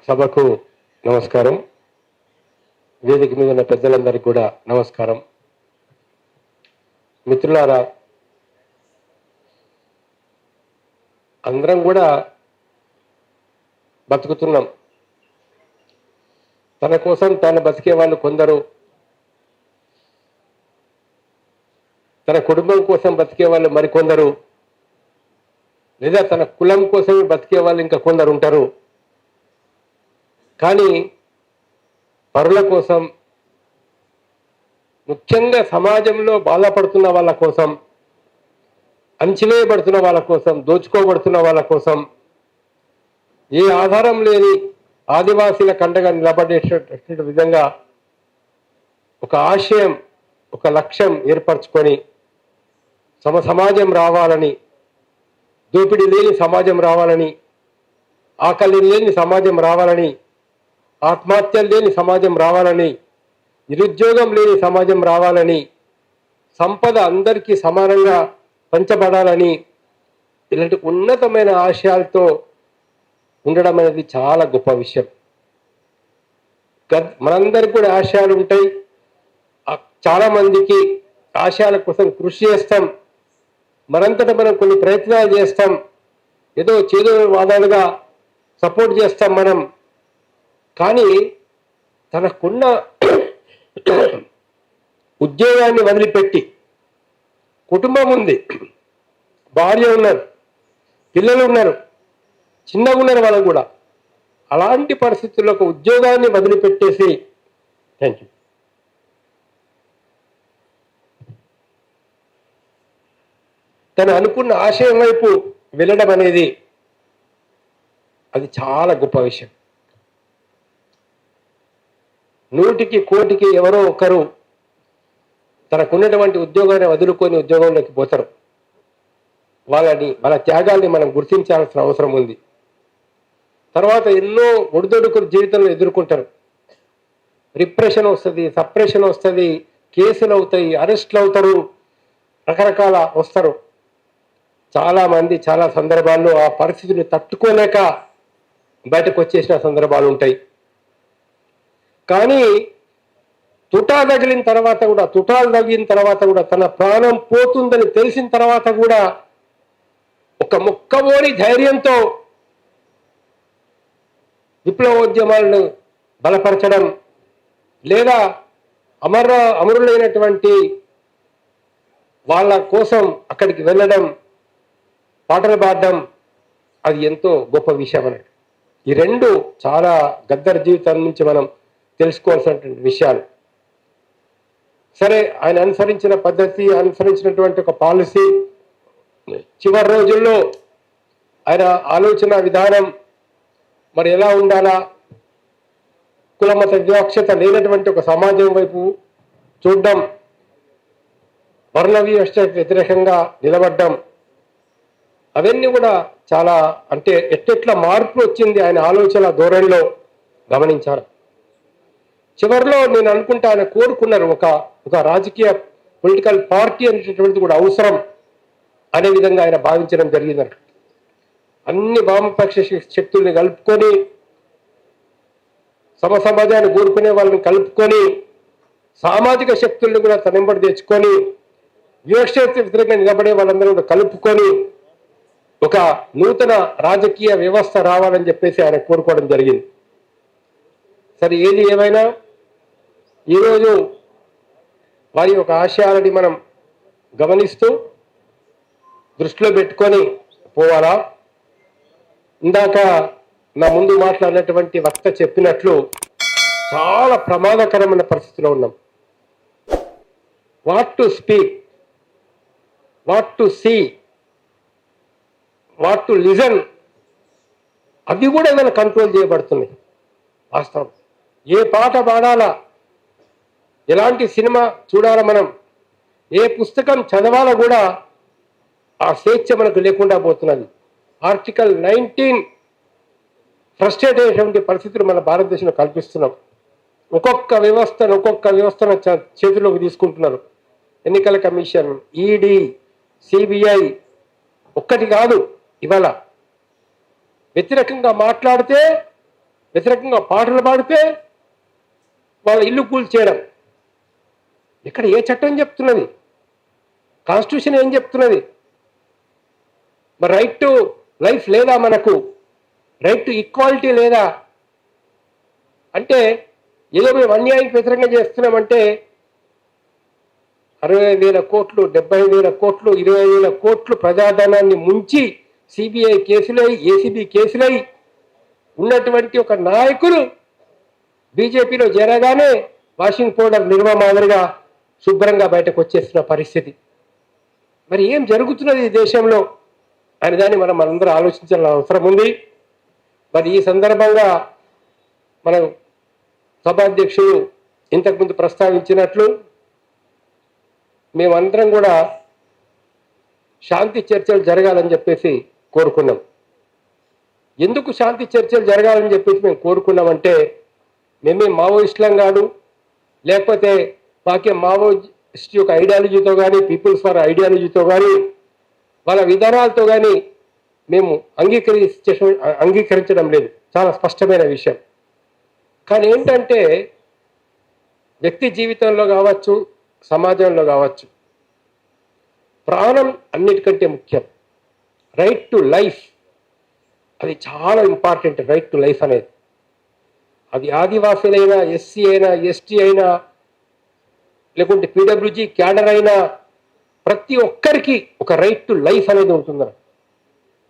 సభకు నమస్కారం. వేదిక మీద ఉన్న పెద్దలందరికీ కూడా నమస్కారం. మిత్రులారా, అందరం కూడా బతుకుతున్నాం. తన కోసం తాను బతికే వాళ్ళు కొందరు, తన కుటుంబం కోసం బతికే వాళ్ళు మరికొందరు, లేదా తన కులం కోసమే బతికే వాళ్ళు ఇంకా కొందరు ఉంటారు. కానీ పరుల కోసం, ముఖ్యంగా సమాజంలో బాధపడుతున్న వాళ్ళ కోసం, అణచివేయబడుతున్న వాళ్ళ కోసం, దోచుకోబడుతున్న వాళ్ళ కోసం, ఏ ఆధారం లేని ఆదివాసీల కండగా నిలబడేటటువంటి విధంగా ఒక ఆశయం, ఒక లక్ష్యం ఏర్పరచుకొని సమాజం రావాలని, దోపిడీ లేని సమాజం రావాలని, ఆకలి లేని సమాజం రావాలని, ఆత్మహత్యలు లేని సమాజం రావాలని, నిరుద్యోగం లేని సమాజం రావాలని, సంపద అందరికీ సమానంగా పంచబడాలని, ఇలాంటి ఉన్నతమైన ఆశయాలతో ఉండడం అనేది చాలా గొప్ప విషయం. మనందరికీ కూడా ఆశయాలు ఉంటాయి. చాలా మందికి ఆశయాల కోసం కృషి చేస్తాం. మనంతటా మనం కొన్ని ప్రయత్నాలు చేస్తాం. ఏదో చేదో వాదాలుగా సపోర్ట్ చేస్తాం మనం. కానీ తనకున్న ఉద్యోగాన్ని వదిలిపెట్టి, కుటుంబం ఉంది, భార్య ఉన్నారు, పిల్లలు ఉన్నారు, చిన్నగా ఉన్నారు వాళ్ళు కూడా, అలాంటి పరిస్థితుల్లో ఒక ఉద్యోగాన్ని వదిలిపెట్టేసి తను అనుకున్న ఆశయం వైపు వెళ్ళడం అనేది అది చాలా గొప్ప విషయం. 100కి 1,00,00,000కి ఎవరో ఒకరు తనకున్నటువంటి ఉద్యోగాన్ని వదులుకొని ఉద్యోగంలోకి పోతారు. వాళ్ళ త్యాగాల్ని మనం గుర్తించాల్సిన అవసరం ఉంది. తర్వాత ఎన్నో ఒడిదొడుకులు జీవితంలో ఎదుర్కొంటారు. రిప్రెషన్ వస్తుంది, సప్రెషన్ వస్తుంది, కేసులు అవుతాయి, అరెస్టులు అవుతారు, రకరకాల వస్తారు. చాలామంది చాలా సందర్భాల్లో ఆ పరిస్థితిని తట్టుకోలేక బయటకు వచ్చేసిన సందర్భాలు ఉంటాయి. కానీ తుటాలు తగిలిన తర్వాత కూడా తన ప్రాణం పోతుందని తెలిసిన తర్వాత కూడా ఒక మొక్కబోని ధైర్యంతో విప్లవోద్యమాలను బలపరచడం, లేదా అమరులైనటువంటి వాళ్ళ కోసం అక్కడికి వెళ్ళడం, పాటలు పాడడం, అది ఎంతో గొప్ప విషయం అన్నట్టు. ఈ రెండు చాలా గద్దర్ జీవితం నుంచి మనం తెలుసుకోవాల్సినటువంటి విషయాలు. సరే, ఆయన అనుసరించిన పద్ధతి, అనుసరించినటువంటి ఒక పాలసీ, చివరి రోజుల్లో ఆయన ఆలోచన విధానం మరి ఎలా ఉండాలా, కులమత వివక్షత లేనటువంటి ఒక సమాజం వైపు చూడడం, వర్ణ వివక్షకు వ్యతిరేకంగా నిలబడ్డం, అవన్నీ కూడా చాలా ఎట్టెట్లా మార్పు వచ్చింది ఆయన ఆలోచన ధోరణిలో గమనించారు. చివరిలో నేను అనుకుంటా ఆయన కోరుకున్నారు, ఒక రాజకీయ పొలిటికల్ పార్టీ అనేటటువంటిది కూడా అవసరం అనే విధంగా ఆయన భావించడం జరిగిందట. అన్ని వామపక్ష శక్తుల్ని కలుపుకొని, సమాజాన్ని కోరుకునే వాళ్ళని కలుపుకొని, సామాజిక శక్తుల్ని కూడా తనెంబడి తెచ్చుకొని, వివక్షకు వ్యతిరేకంగా నిలబడే వాళ్ళందరూ కూడా కలుపుకొని ఒక నూతన రాజకీయ వ్యవస్థ రావాలని చెప్పేసి ఆయన కోరుకోవడం జరిగింది. సరే, ఏది ఏమైనా ఈరోజు వారి యొక్క ఆశయాలని మనం గమనిస్తూ దృష్టిలో పెట్టుకొని పోవాలా. ఇందాక నా ముందు మాట్లాడినటువంటి వక్త చెప్పినట్లు చాలా ప్రమాదకరమైన పరిస్థితిలో ఉన్నాం. What to speak, what to see, what to listen, అవి కూడా ఏమైనా కంట్రోల్ చేయబడుతున్నాయి. వాస్తవం, ఏ పాట పాడాలా, ఎలాంటి సినిమా చూడాలా, మనం ఏ పుస్తకం చదవాలా కూడా ఆ స్వేచ్ఛ మనకు లేకుండా పోతున్నది. ఆర్టికల్ 19 ఫ్రస్ట్రేట్ అయ్యేటువంటి పరిస్థితులు మన భారతదేశంలో కల్పిస్తున్నాం. ఒక్కొక్క వ్యవస్థను చేతిలోకి తీసుకుంటున్నారు. ఎన్నికల కమిషన్, ఈడీ, సిబిఐ ఒక్కటి కాదు. ఇవాళ వ్యతిరేకంగా మాట్లాడితే వ్యతిరేకంగా పాటలు పాడితే వాళ్ళ ఇల్లు కూల్చేయడం. ఇక్కడ ఏ చట్టం చెప్తున్నది? కాన్స్టిట్యూషన్ ఏం చెప్తున్నది? మరి రైట్ టు లైఫ్ లేదా? మనకు రైట్ టు ఈక్వాలిటీ లేదా? అంటే ఏదో మేము అన్యాయానికి వ్యతిరేకంగా చేస్తున్నామంటే 60,000 కోట్లు, 70,000 కోట్లు, 20,000 కోట్లు ప్రజాధనాన్ని ముంచి సిబిఐ కేసులై, ఏసీబీ కేసులై ఉన్నటువంటి ఒక నాయకులు బీజేపీలో చేరగానే వాషింగ్ పౌడర్ నిర్మ మాదిరిగా శుభ్రంగా బయటకు వచ్చేస్తున్న పరిస్థితి. మరి ఏం జరుగుతున్నది ఈ దేశంలో అని దాన్ని మనం మనందరూ ఆలోచించాల్సిన అవసరం ఉంది. మరి ఈ సందర్భంగా మన సభాధ్యక్షులు ఇంతకుముందు ప్రస్తావించినట్లు మేమందరం కూడా శాంతి చర్చలు జరగాలని చెప్పేసి కోరుకున్నాం. ఎందుకు శాంతి చర్చలు జరగాలని చెప్పేసి మేము కోరుకున్నామంటే, మేమే మావోయిస్టులం కాదు, లేకపోతే మాకే మావోయిస్ట్ యొక్క ఐడియాలజీతో కానీ, పీపుల్స్ ఫర్ ఐడియాలజీతో కానీ, వాళ్ళ విధానాలతో కానీ మేము అంగీకరించడం లేదు. చాలా స్పష్టమైన విషయం. కానీ ఏంటంటే వ్యక్తి జీవితంలో కావచ్చు, సమాజంలో కావచ్చు, ప్రాణం అన్నిటికంటే ముఖ్యం. రైట్ టు లైఫ్ అది చాలా ఇంపార్టెంట్. రైట్ టు లైఫ్ అనేది అది ఆదివాసీలైనా, ఎస్సీ అయినా, ఎస్టీ అయినా, లేకుంటే పీడబ్ల్యూజీ క్యాడర్ అయినా ప్రతి ఒక్కరికి ఒక రైట్ టు లైఫ్ అనేది ఉంటుంది.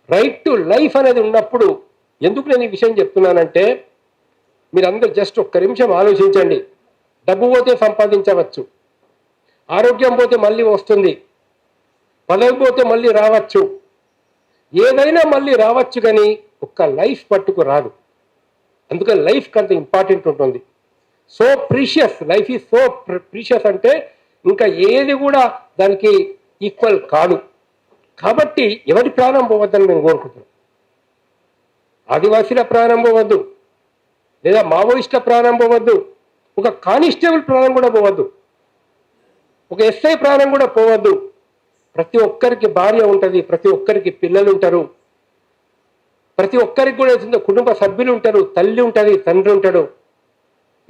రైట్ టు లైఫ్ అనేది ఉన్నప్పుడు ఎందుకు నేను ఈ విషయం చెప్తున్నానంటే, మీరందరూ జస్ట్ ఒక్క నిమిషం ఆలోచించండి. డబ్బు పోతే సంపాదించవచ్చు, ఆరోగ్యం పోతే మళ్ళీ వస్తుంది, పదవి పోతే మళ్ళీ రావచ్చు, ఏదైనా మళ్ళీ రావచ్చు, కానీ ఒక్క లైఫ్ పట్టుకు రాదు. అందుకని లైఫ్ అంత ఇంపార్టెంట్ ఉంటుంది. So precious, life is so precious అంటే ఇంకా ఏది కూడా దానికి ఈక్వల్ కాదు. కాబట్టి ఎవరి ప్రాణం పోవద్దని మేము కోరుకుంటున్నాం. ఆదివాసీల ప్రాణం పోవద్దు, లేదా మావోయిస్టుల ప్రాణం పోవద్దు, ఒక కానిస్టేబుల్ ప్రాణం కూడా పోవద్దు, ఒక ఎస్ఐ ప్రాణం కూడా పోవద్దు. ప్రతి ఒక్కరికి భార్య ఉంటుంది, ప్రతి ఒక్కరికి పిల్లలు ఉంటారు, ప్రతి ఒక్కరికి కూడా కుటుంబ సభ్యులు ఉంటారు, తల్లి ఉంటుంది, తండ్రి ఉంటాడు.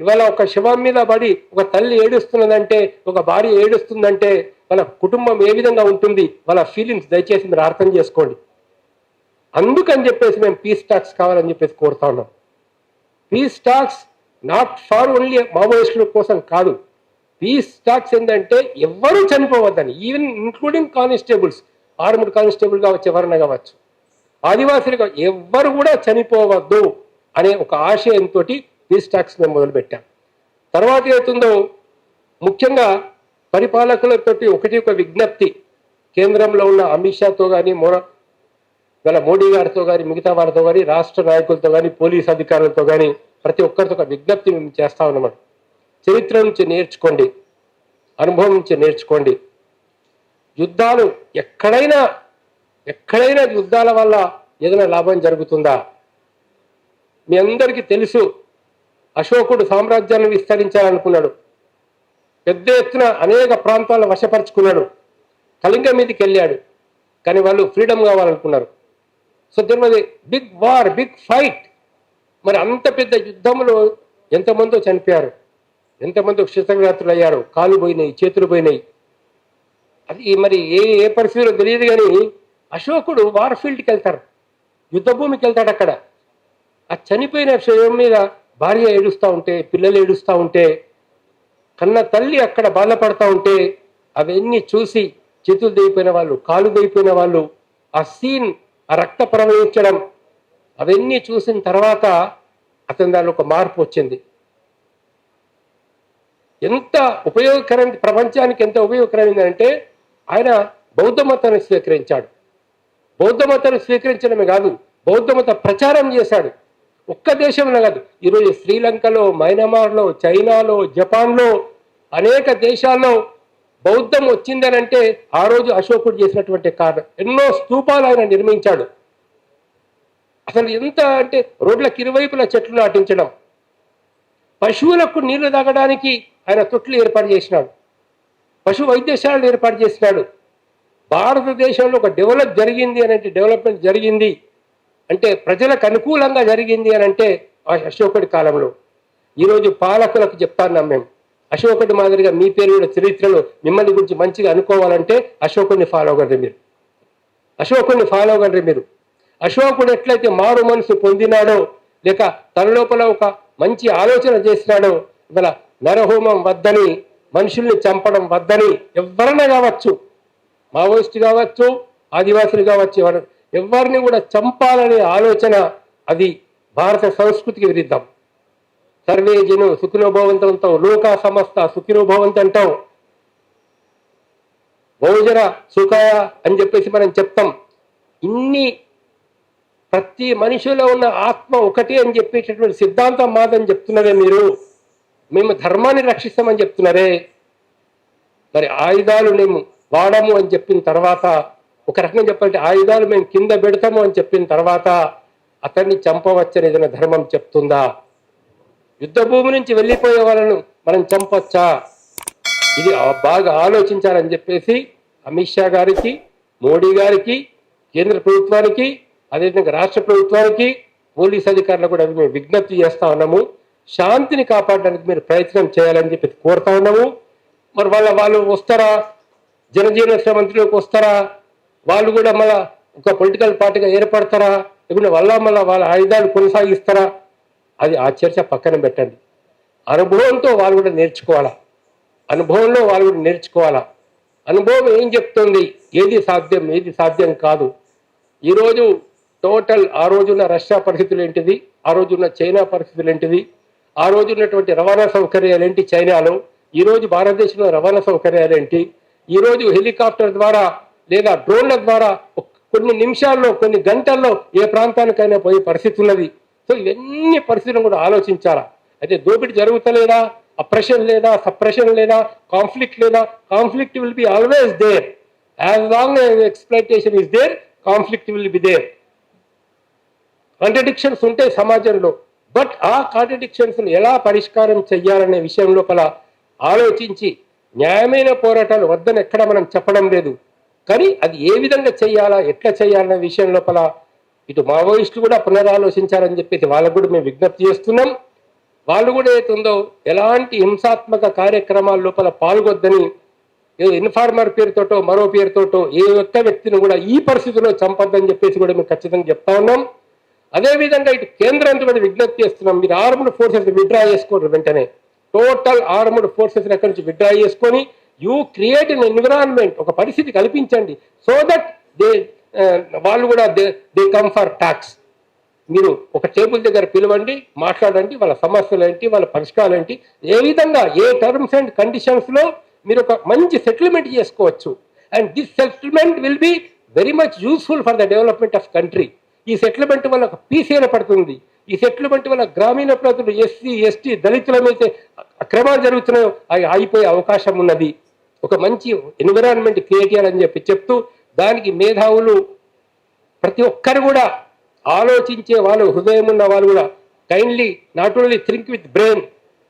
ఇవాళ ఒక శవం మీద పడి ఒక తల్లి ఏడుస్తున్నదంటే, ఒక భార్య ఏడుస్తుందంటే వాళ్ళ కుటుంబం ఏ విధంగా ఉంటుంది, వాళ్ళ ఫీలింగ్స్ దయచేసి మీరు అర్థం చేసుకోండి. అందుకని చెప్పేసి మేము పీస్ టాక్స్ కావాలని చెప్పేసి కోరుతా ఉన్నాం. Peace talks not for only మావోయిస్టుల కోసం కాదు. పీస్ టాక్స్ ఏంటంటే ఎవరు చనిపోవద్దని, even including constables, armed constable కావచ్చు, ఎవరైనా కావచ్చు, ఆదివాసీలు కావచ్చు, ఎవ్వరు కూడా చనిపోవద్దు అనే ఒక ఆశయంతో పీస్ టాక్స్ మేము మొదలుపెట్టాం. తర్వాత ఏతుందో ముఖ్యంగా పరిపాలకులతోటి ఒక విజ్ఞప్తి, కేంద్రంలో ఉన్న అమిత్ షాతో కానీ, మోడీ గారితో కానీ, మిగతా వారితో కానీ, రాష్ట్ర నాయకులతో కానీ, పోలీస్ అధికారులతో కానీ ప్రతి ఒక్కరితో ఒక విజ్ఞప్తి మేము చేస్తా ఉన్నాం. చరిత్ర నుంచి నేర్చుకోండి, అనుభవం నుంచి నేర్చుకోండి. యుద్ధాలు ఎక్కడైనా యుద్ధాల వల్ల ఏదైనా లాభం జరుగుతుందా? మీ అందరికీ తెలుసు, అశోకుడు సామ్రాజ్యాన్ని విస్తరించాలనుకున్నాడు, పెద్ద ఎత్తున అనేక ప్రాంతాలను వశపరుచుకున్నాడు, కళింగ మీదకి వెళ్ళాడు, కానీ వాళ్ళు ఫ్రీడమ్ కావాలనుకున్నారు. So there was a big war, big fight. మరి అంత పెద్ద యుద్ధంలో ఎంతమందో చనిపోయారు, ఎంతమంది క్షతగాత్రులు అయ్యారు, కాళ్ళు పోయినాయి, చేతులు పోయినాయి. అది మరి ఏ పరిస్థితిలో తెలియదు, కానీ అశోకుడు వార్ ఫీల్డ్కి వెళ్తారు, యుద్ధ భూమికి వెళ్తాడు. అక్కడ ఆ చనిపోయిన శవం మీద భార్య ఏడుస్తూ ఉంటే, పిల్లలు ఏడుస్తూ ఉంటే, కన్న తల్లి అక్కడ బాధపడతా ఉంటే, అవన్నీ చూసి చేతులు దిగిపోయిన వాళ్ళు, కాళ్ళు దిగిపోయిన వాళ్ళు, ఆ సీన్, ఆ రక్త ప్రవహించడం, అవన్నీ చూసిన తర్వాత అతని దానిలో ఒక మార్పు వచ్చింది. ఎంత ఉపయోగకరమైన, ప్రపంచానికి ఎంత ఉపయోగకరమైందంటే ఆయన బౌద్ధ మతాన్ని స్వీకరించాడు. బౌద్ధ మతాన్ని స్వీకరించడమే కాదు, బౌద్ధ మత ప్రచారం చేశాడు. ఒక్క దేశంలో కాదు, ఈరోజు శ్రీలంకలో, మయన్మార్లో, చైనాలో, జపాన్లో, అనేక దేశాల్లో బౌద్ధం వచ్చిందనంటే ఆ రోజు అశోకుడు చేసినటువంటి కారణం. ఎన్నో స్తూపాలు ఆయన నిర్మించాడు. అసలు ఎంత అంటే రోడ్లకు ఇరువైపులా చెట్లు నాటించడం, పశువులకు నీళ్లు తాగడానికి ఆయన తొట్లు ఏర్పాటు చేసినాడు, పశు వైద్యశాలను ఏర్పాటు చేసినాడు. భారతదేశంలో ఒక డెవలప్మెంట్ జరిగింది అంటే ప్రజలకు అనుకూలంగా జరిగింది అని అంటే అశోకుడి కాలంలో. ఈరోజు పాలకులకు చెప్తాన్నాం మేము, అశోకుడి మాదిరిగా మీ పేరు కూడా చరిత్రలో మిమ్మల్ని గురించి మంచిగా అనుకోవాలంటే అశోకుడిని ఫాలో అవ్వండి మీరు. అశోకుడిని ఫాలో అవ్వండి మీరు. అశోకుడు ఎట్లయితే మారు మనసు పొందినాడో, లేక తన లోపల ఒక మంచి ఆలోచన చేసినాడో, ఇవాళ నరహోమం వద్దని, మనుషుల్ని చంపడం వద్దని, ఎవరైనా కావచ్చు, మావోయిస్టు కావచ్చు, ఆదివాసులు కావచ్చు, ఎవరిని కూడా చంపాలనే ఆలోచన అది భారత సంస్కృతికి విరుద్ధం. సర్వే జను సుఖినో భవంతు అంటాం, లోకా సమస్త సుఖినో భవంతు అంటాం, బహుజన సుఖాయ అని చెప్పేసి మనం చెప్తాం. ఇన్ని ప్రతి మనిషిలో ఉన్న ఆత్మ ఒకటి అని చెప్పేటటువంటి సిద్ధాంతం మాదని చెప్తున్నారే మీరు. మేము ధర్మాన్ని రక్షిస్తామని చెప్తున్నారే. మరి ఆయుధాలు మేము వాడము అని చెప్పిన తర్వాత, ఒక రకంగా చెప్పాలంటే ఆయుధాలు మేము కింద పెడతాము అని చెప్పిన తర్వాత అతన్ని చంపవచ్చని ఏదైనా ధర్మం చెప్తుందా? యుద్ధ భూమి నుంచి వెళ్ళిపోయే వాళ్ళను మనం చంపొచ్చా? ఇది బాగా ఆలోచించాలని చెప్పేసి అమిత్ షా గారికి, మోడీ గారికి, కేంద్ర ప్రభుత్వానికి, అదేవిధంగా రాష్ట్ర ప్రభుత్వానికి, పోలీస్ అధికారులు కూడా మేము విజ్ఞప్తి చేస్తా ఉన్నాము. శాంతిని కాపాడడానికి మీరు ప్రయత్నం చేయాలని చెప్పి కోరుతా ఉన్నాము. మరి వాళ్ళు వస్తారా? జనజీవన మంత్రిలోకి వస్తారా? వాళ్ళు కూడా మళ్ళా ఒక పొలిటికల్ పార్టీగా ఏర్పడతారా? ఇప్పుడు మళ్ళా వాళ్ళ ఆయుధాలు కొనసాగిస్తారా? అది ఆ చర్చ పక్కన పెట్టండి. అనుభవంతో వాళ్ళు కూడా నేర్చుకోవాలా. అనుభవంలో వాళ్ళు కూడా నేర్చుకోవాలా. అనుభవం ఏం చెప్తుంది, ఏది సాధ్యం ఏది సాధ్యం కాదు. ఈరోజు టోటల్ ఆ రోజున్న రష్యా పరిస్థితులు ఏంటిది, ఆ రోజున్న చైనా పరిస్థితులు ఏంటిది, ఆ రోజు ఉన్నటువంటి రవాణా సౌకర్యాలు ఏంటి చైనాలో, ఈరోజు భారతదేశంలో రవాణా సౌకర్యాలు ఏంటి, ఈరోజు హెలికాప్టర్ ద్వారా లేదా డ్రోన్ల ద్వారా కొన్ని నిమిషాల్లో కొన్ని గంటల్లో ఏ ప్రాంతానికైనా పోయే పరిస్థితి ఉన్నది. సో ఇవన్నీ పరిస్థితులను కూడా ఆలోచించాలా. అయితే దోపిడీ జరుగుతలేదా, అప్రెషన్ లేదా, సప్రెషన్ లేదా, కాన్ఫ్లిక్ట్ లేదా? Conflict will be always there. As long as exploitation is there, conflict will be there. Contradictions ఉంటాయి సమాజంలో, బట్ ఆ కాంట్రడిక్షన్స్ ఎలా పరిష్కారం చెయ్యాలనే విషయం లోపల ఆలోచించి న్యాయమైన పోరాటాలు వద్దని ఎక్కడ మనం చెప్పడం లేదు. కానీ అది ఏ విధంగా చెయ్యాలా, ఎట్లా చెయ్యాలనే విషయం లోపల ఇటు మావోయిస్టులు కూడా పునరాలోచించాలని చెప్పేసి వాళ్ళకు కూడా మేము విజ్ఞప్తి చేస్తున్నాం. వాళ్ళు కూడా ఏతుందో ఎలాంటి హింసాత్మక కార్యక్రమాల లోపల పాల్గొద్దని, ఏదో ఇన్ఫార్మర్ పేరుతోటో మరో పేరుతోటో ఏ ఒక్క వ్యక్తిని కూడా ఈ పరిస్థితిలో చంపొద్దని చెప్పేసి కూడా మేము ఖచ్చితంగా చెప్తా ఉన్నాం. అదేవిధంగా ఇటు కేంద్రానికి కూడా విజ్ఞప్తి చేస్తున్నాం, మీరు ఆర్మ్డ్ ఫోర్సెస్ విత్డ్రా చేసుకోండి. వెంటనే టోటల్ ఆర్మ్డ్ ఫోర్సెస్ ఎక్కడి నుంచి విత్డ్రా చేసుకొని యూ క్రియేట్ ఎన్ ఎన్విరాన్మెంట్, ఒక పరిస్థితి కల్పించండి. సో దట్ వాళ్ళు కూడా దే కమ్ ఫర్ టాక్స్. మీరు ఒక టేబుల్ దగ్గర పిలవండి, మాట్లాడండి, వాళ్ళ సమస్యలు ఏంటి, వాళ్ళ పరిష్కారాలు ఏంటి, ఏ విధంగా ఏ టర్మ్స్ అండ్ కండిషన్స్లో మీరు ఒక మంచి సెటిల్మెంట్ చేసుకోవచ్చు. And this settlement will be very much useful for the development of country. ఈ సెటిల్మెంట్ వల్ల ఒక పీస్ ఏర్పడుతుంది. ఈ సెటిల్మెంట్ వల్ల గ్రామీణ ప్రాంతాలు ఎస్సీ ఎస్టీ దళితుల మీద అక్రమాలు జరుగుతున్నాయో అవి ఆగిపోయే అవకాశం ఉన్నది. ఒక మంచి ఎన్విరాన్మెంట్ క్రియేట్ చేయాలని చెప్తూ, దానికి మేధావులు ప్రతి ఒక్కరు కూడా ఆలోచించే వాళ్ళు, హృదయం ఉన్న వాళ్ళు కూడా kindly not only think with brain,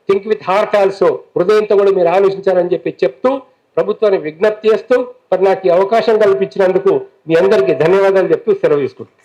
think with heart also, హృదయంతో కూడా మీరు ఆలోచించాలని చెప్తూ ప్రభుత్వాన్ని విజ్ఞప్తి చేస్తూ మరి నాకు ఈ అవకాశం కల్పించినందుకు మీ అందరికీ ధన్యవాదాలు చెప్తూ సెలవు తీసుకుంటాను.